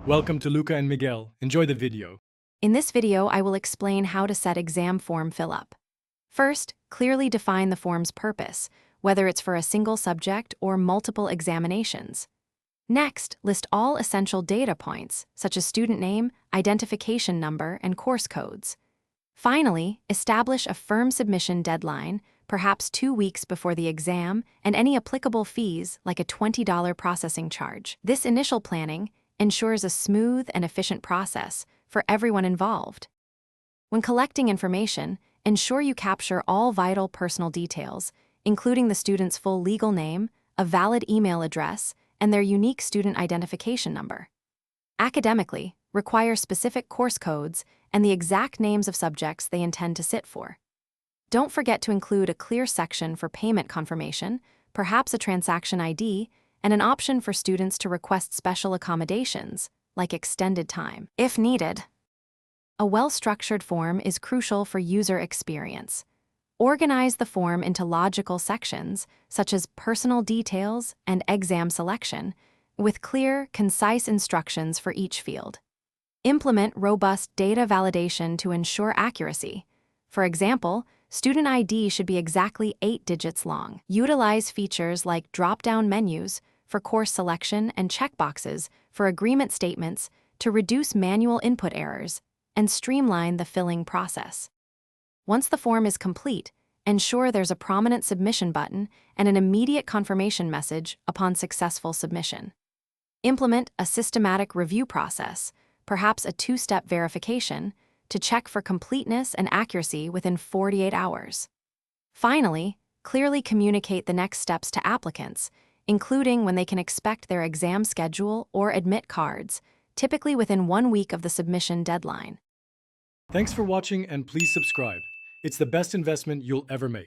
Welcome to Luca and Miguel. Enjoy the video. In this video, I will explain how to set exam form fill-up. First, clearly define the form's purpose, whether it's for a single subject or multiple examinations. Next, list all essential data points, such as student name, identification number, and course codes. Finally, establish a firm submission deadline, perhaps 2 weeks before the exam, and any applicable fees, like a $20 processing charge. This initial planning ensures a smooth and efficient process for everyone involved. When collecting information, ensure you capture all vital personal details, including the student's full legal name, a valid email address, and their unique student identification number. Academically, require specific course codes and the exact names of subjects they intend to sit for. Don't forget to include a clear section for payment confirmation, perhaps a transaction ID, and an option for students to request special accommodations, like extended time, if needed. A well-structured form is crucial for user experience. Organize the form into logical sections, such as personal details and exam selection, with clear, concise instructions for each field. Implement robust data validation to ensure accuracy. For example, student ID should be exactly 8 digits long. Utilize features like drop-down menus for course selection and checkboxes for agreement statements to reduce manual input errors and streamline the filling process. Once the form is complete, ensure there's a prominent submission button and an immediate confirmation message upon successful submission. Implement a systematic review process, perhaps a 2-step verification, to check for completeness and accuracy within 48 hours. Finally, clearly communicate the next steps to applicants, including when they can expect their exam schedule or admit cards, typically within 1 week of the submission deadline. Thanks for watching and please subscribe. It's the best investment you'll ever make.